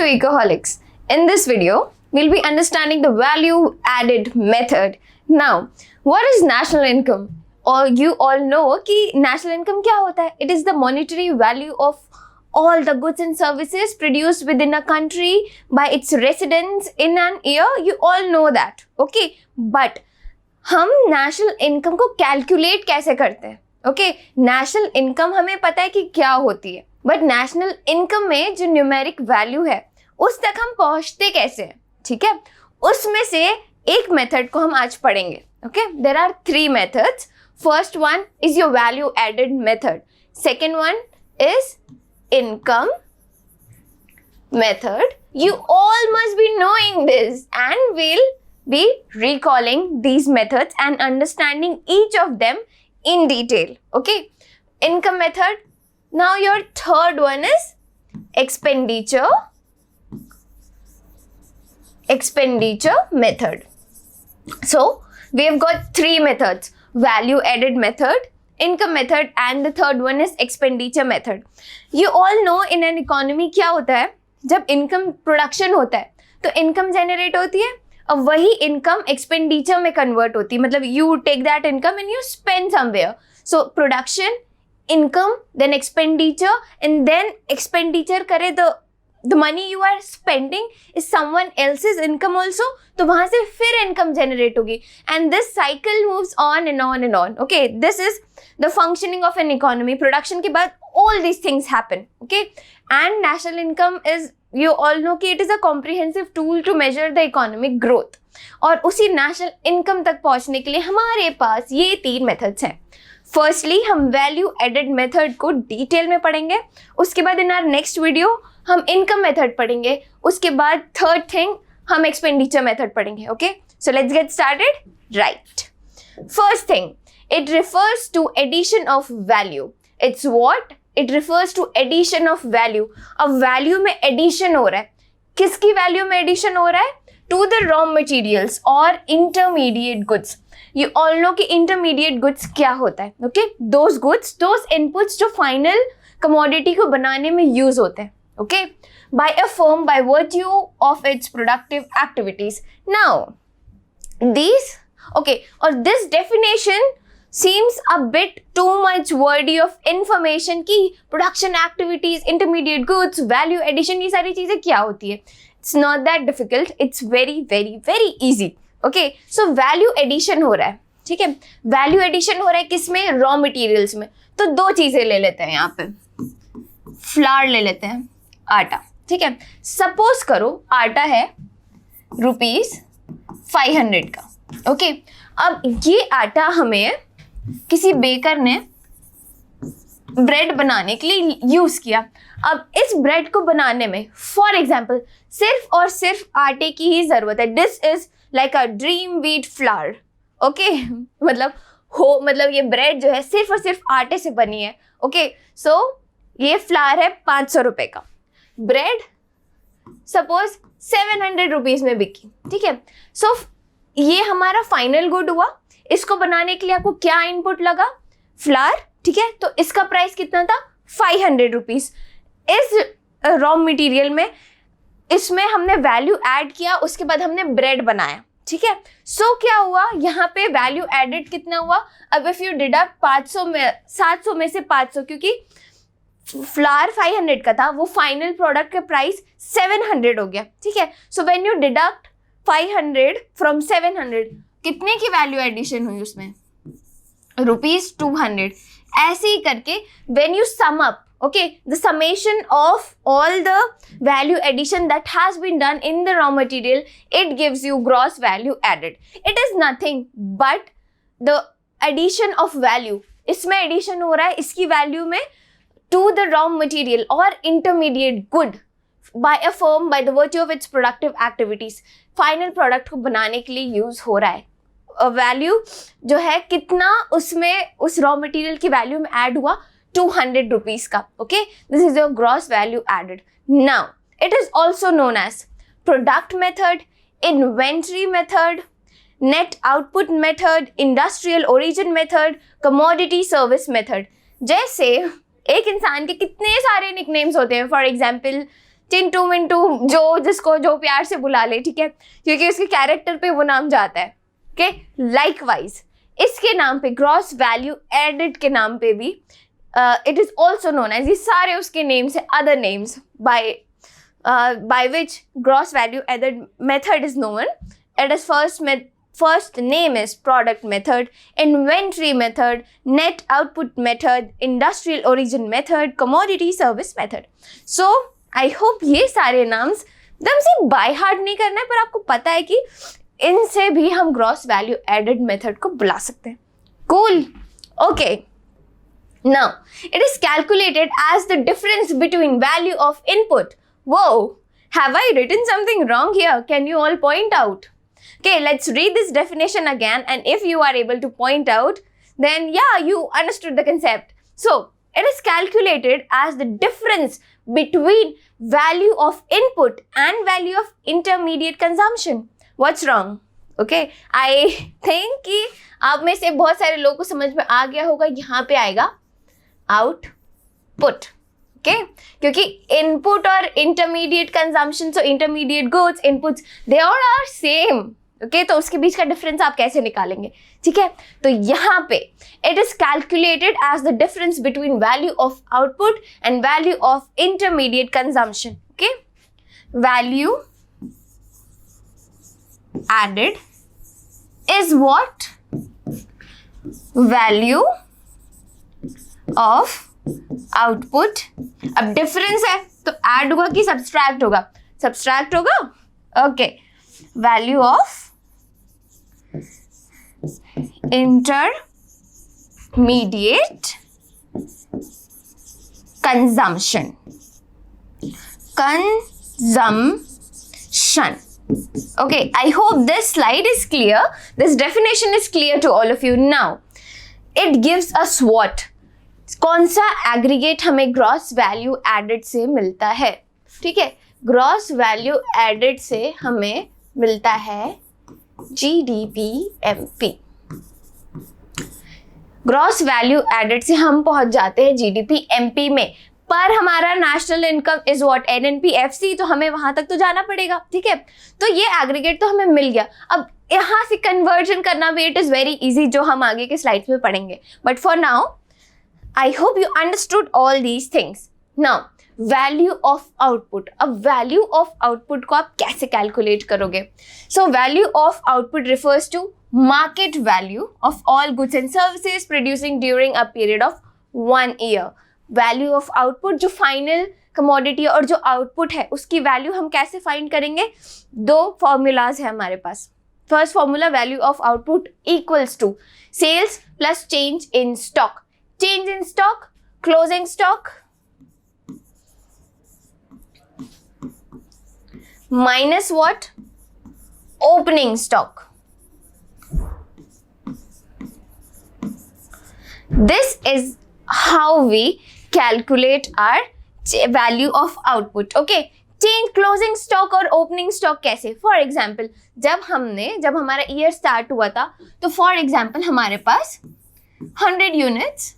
Ecoholics. In this video, we'll be understanding the value added method. Now, what is national income? Or you all know कि national income क्या होता है? It is the monetary value of all the goods and services produced within a country by its residents in an year. You all know that, okay? But हम national income को calculate कैसे करते हैं? Okay, national income हमें पता है कि क्या होती है, but national income में जो numeric value है उस तक हम पहुंचते कैसे हैं? ठीक है, उसमें से एक मेथड को हम आज पढ़ेंगे. Okay, there are three methods. First one is your value added method. Second one is income method. You all must be knowing this, and we'll be recalling these methods and understanding each of them in detail. Okay, income method. Now your third one is expenditure method. So we have got three methods: value added method, income method, and the third one is expenditure method. You all know in an economy क्या होता है, जब income production होता है तो income generate होती है और वही income expenditure में convert होती है. मतलब you take that income and you spend somewhere. So production, income, then expenditure, and then expenditure करे the money you are spending is someone else's income also, तो वहाँ से फिर income generate होगी, and this cycle moves on and on and on. Okay, this is the functioning of an economy. Production के बाद all these things happen. Okay, and national income is, you all know कि it is a comprehensive tool to measure the economic growth. और उसी national income तक पहुँचने के लिए हमारे पास ये तीन methods हैं. फर्स्टली हम वैल्यू एडेड मेथड को डिटेल में पढ़ेंगे, उसके बाद इन आवर नेक्स्ट वीडियो हम इनकम मेथड पढ़ेंगे, उसके बाद थर्ड थिंग हम एक्सपेंडिचर मेथड पढ़ेंगे. Okay, so let's get started. Right, first thing, it refers to addition of value. It's what? It refers to addition of value. अब value में addition हो रहा है. किसकी वैल्यू में एडिशन हो रहा है? टू द रॉ मटेरियल्स और intermediate goods. You all know कि intermediate goods क्या होता है. Okay, those goods, those inputs जो final commodity को बनाने में use होते हैं. Okay, by a firm by virtue of its productive activities. Now, these, okay, or this definition seems a bit too much wordy of information कि production activities, intermediate goods, value addition, ये सारी चीजें क्या होती है. It's not that difficult. It's very, very, very easy. Okay, so value addition हो रहा है. ठीक है, वैल्यू एडिशन हो रहा है किसमें? रॉ मटेरियल्स में. तो दो चीजें ले लेते हैं यहाँ पे. फ्लावर ले लेते हैं, आटा. ठीक है, सपोज करो आटा है ₹500 का. ओके, अब ये आटा हमें किसी बेकर ने ब्रेड बनाने के लिए यूज किया. अब इस ब्रेड को बनाने में फॉर एग्जाम्पल सिर्फ और सिर्फ आटे की ही जरूरत है. This is like a dream wheat flour. Okay, मतलब ये ब्रेड जो है सिर्फ और सिर्फ आटे से बनी है. ओके, सो ये फ्लावर है 500 रुपए का. ब्रेड सपोज 700 रुपीज में बिकी. ठीक है, सो ये हमारा फाइनल गुड हुआ. इसको बनाने के लिए आपको क्या इनपुट लगा? फ्लावर. ठीक है, तो इसका प्राइस कितना था? 500 रुपीज. इस रॉ मटेरियल में इसमें हमने वैल्यू ऐड किया, उसके बाद हमने ब्रेड बनाया. ठीक है, सो क्या हुआ यहाँ पे? वैल्यू एडेड कितना हुआ? अब इफ यू डिडक्ट 700 में से 500, क्योंकि फ्लावर 500 का था, वो फाइनल प्रोडक्ट का प्राइस 700 हो गया. ठीक है, so when you deduct 500 from 700, कितने की वैल्यू एडिशन हुई उसमें? ₹200. ऐसे ही करके when you sum up, okay, the summation of all the value addition that has been done in the raw material, it gives you gross value added. It is nothing but the addition of value. इसमें addition हो रहा है इसकी value में to the raw material or intermediate good by a firm by the virtue of its productive activities. Final product को बनाने के लिए use हो रहा है. वैल्यू जो है कितना उसमें उस रॉ मटेरियल की वैल्यू में ऐड हुआ? 200 रुपीज का. Okay, this is your gross value added. Now it is also known as product method, inventory method, net output method, industrial origin method, commodity service method. जैसे एक इंसान के कितने सारे निकनेम्स होते हैं. फॉर एग्जाम्पल चिंटू मिंटू, जो जिसको जो प्यार से बुला ले, ठीक है, क्योंकि उसके कैरेक्टर पे वो नाम जाता है। ओके, लाइकवाइज इसके नाम पे, ग्रॉस वैल्यू एडेड के नाम पे भी it is also known as, ये सारे उसके नेम्स है, other names by which gross value added method is known. It is first name is product method, inventory method, net output method, industrial origin method, commodity service method. So I hope ये सारे नाम्स एकदम से by heart नहीं करना है, पर आपको पता है कि इनसे भी हम ग्रॉस वैल्यू एडेड मेथड को बुला सकते हैं। Cool, okay. Now, it is calculated as the difference between value of input. Whoa, have I written something wrong here? Can you all point out? Okay, let's read this definition again, and if you are able to point out, then yeah, you understood the concept. So, it is calculated as the difference between value of input and value of intermediate consumption. What's wrong? Okay, I think कि आप में से बहुत सारे लोगों को समझ में आ गया होगा, यहाँ पे आएगा आउटपुट। ओके, क्योंकि इनपुट और intermediate consumption, so intermediate goods, inputs, they all are same. Okay, तो उसके बीच का डिफरेंस आप कैसे निकालेंगे? ठीक है, तो यहाँ पे it is calculated as the difference between value of output and value of intermediate consumption. Okay, value added is what? Value of output. अब डिफरेंस है तो ऐड होगा कि सब्सट्रैक्ट होगा? सब्सट्रैक्ट होगा। Okay, value of intermediate consumption. Okay, I hope this slide is clear. This definition is clear to all of you. Now, it gives us what? कौन सा aggregate हमें ग्रॉस वैल्यू एडेड से मिलता है? ठीक है, ग्रॉस वैल्यू एडेड से हमें मिलता है GDP-MP। ग्रॉस वैल्यू एडेड से हम पहुंच जाते हैं GDP-MP में, पर हमारा national income is what? NNP-FC, तो हमें वहां तक तो जाना पड़ेगा। ठीक है, तो ये एग्रीगेट तो हमें मिल गया। अब यहाँ से कन्वर्जन करना भी इट इज वेरी इजी, जो हम आगे के स्लाइड्स में पढ़ेंगे, but for now I hope you understood all these things. Now, value of output. अब value of output को आप कैसे calculate करोगे? So, value of output refers to market value of all goods and services producing during a period of 1 year. Value of output, जो final commodity और जो output है, उसकी value हम कैसे find करेंगे? 2 formulas है हमारे पास। First formula, value of output equals to sales plus change in stock. Change in stock, closing stock, minus what? Opening stock. This is how we calculate our value of output. Okay, change closing stock और opening stock कैसे? For example, जब हमारा year start हुआ था, तो for example हमारे पास 100 units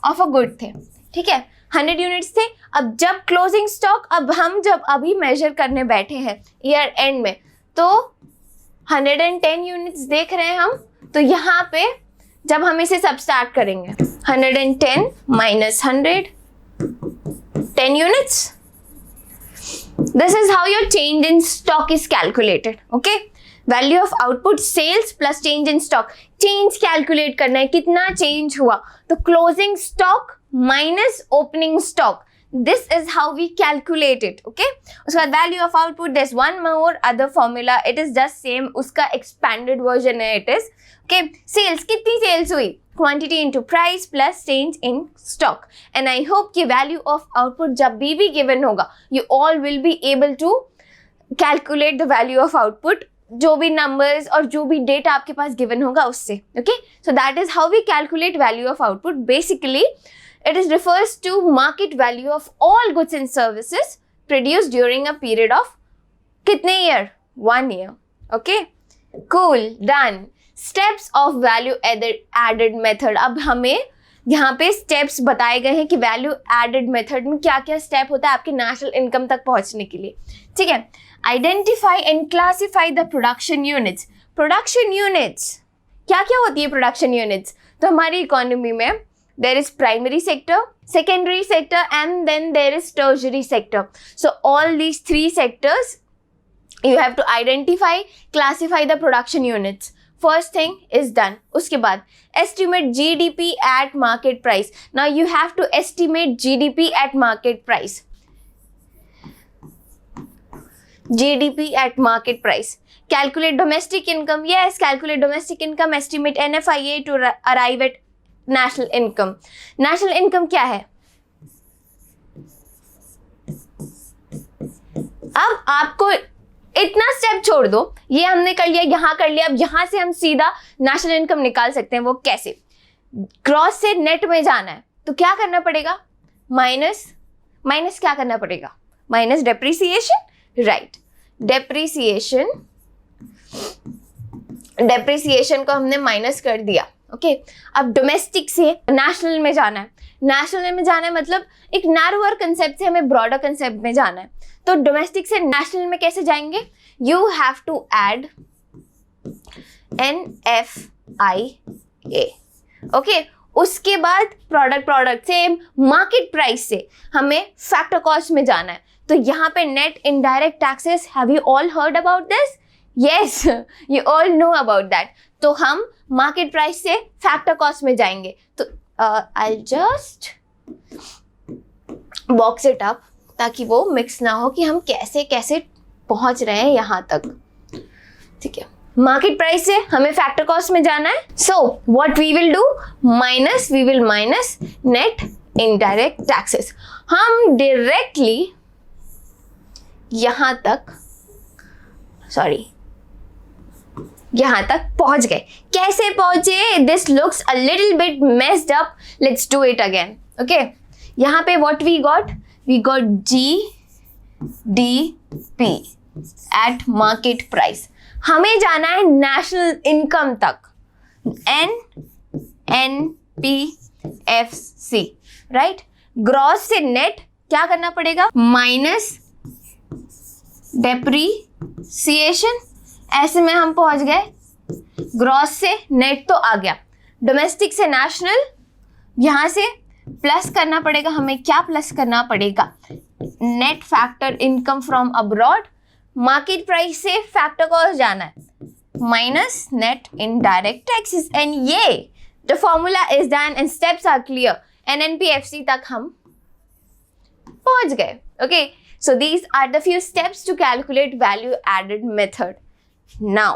of a good थे। ठीक है, 100 यूनिट्स थे। अब जब क्लोजिंग स्टॉक, अब हम जब अभी मेजर करने बैठे हैं ईयर एंड में, तो 110 यूनिट्स देख रहे हैं हम। तो यहाँ पे जब हम इसे सबस्ट्रैक्ट करेंगे, 110 minus 100, 10 units. This is how your change in stock is calculated. Okay, value of output sales plus change in stock. Change calculate करना है, कितना चेंज हुआ, तो closing stock minus opening stock. This is how we calculate it. Okay, उसके बाद value of output, this one more other formula, it is just same, उसका expanded version है। It is okay, sales, कितनी sales हुई, quantity into price plus change in stock. And I hope कि value of output जब भी given होगा, you all will be able to calculate the value of output, जो भी numbers और जो भी डेटा आपके पास गिवन होगा उससे। Okay, so that is how we calculate value of output. Basically it is refers to market value of all goods and services produced during a period of कितने year? 1 year. Okay, cool, done. Steps of value added method. अब हमें यहाँ पे steps बताए गए हैं कि value added method में क्या क्या स्टेप होता है आपके नेशनल इनकम तक पहुंचने के लिए, ठीक है। Identify and classify the production units. Production units क्या क्या होती है प्रोडक्शन यूनिट्स? तो हमारी इकोनॉमी में there is primary sector, secondary sector, and then there is tertiary sector. So all these three sectors you have to identify, classify the production units. First thing is done. उसके बाद estimate GDP at market price. Now you have to estimate GDP at market price. GDP at market price. Calculate domestic income. Yes, calculate domestic income. Estimate NFIA to arrive at national income. National income क्या है? अब आपको इतना step छोड़ दो, ये हमने कर लिया, यहां कर लिया, अब यहां से हम सीधा नेशनल इनकम निकाल सकते हैं। वो कैसे? ग्रॉस से नेट में जाना है तो क्या करना पड़ेगा? माइनस क्या करना पड़ेगा? Minus depreciation, right. डेप्रिसिएशन को हमने माइनस कर दिया, ओके। अब डोमेस्टिक से नेशनल में जाना है। नेशनल में जाना है मतलब एक नैरोअर कंसेप्ट से हमें ब्रॉडर कंसेप्ट में जाना है। तो डोमेस्टिक से नेशनल में कैसे जाएंगे? You have to add NFIA, okay. उसके बाद प्रोडक्ट से मार्केट प्राइस से हमें फैक्टर कॉस्ट में जाना है। तो यहाँ पे net indirect taxes, have you all heard about this? Yes, you all know about that. तो हम मार्केट प्राइस से फैक्टर कॉस्ट में जाएंगे। तो I just box it up ताकि वो मिक्स ना हो कि हम कैसे कैसे पहुंच रहे हैं यहाँ तक, ठीक है। मार्केट प्राइस से हमें फैक्टर कॉस्ट में जाना है। So what we will do, we will minus net indirect taxes. हम डायरेक्टली यहाँ तक पहुंच गए। कैसे पहुंचे? This looks a little bit messed up, let's do it again, okay. यहाँ पे what we got GDP at market price. हमें जाना है नेशनल इनकम तक, NNPFC, राइट। ग्रॉस से नेट क्या करना पड़ेगा? Minus depreciation. ऐसे में हम पहुंच गए। ग्रॉस से नेट तो आ गया, डोमेस्टिक से नेशनल, यहां से प्लस करना पड़ेगा। हमें क्या प्लस करना पड़ेगा? Net factor income from abroad. Market price से फैक्टर कॉस्ट जाना है, minus net indirect taxes. And ये the formula is done and steps are clear. NNPFC तक हम पहुंच गए, okay. So these are the few steps to calculate value added method. Now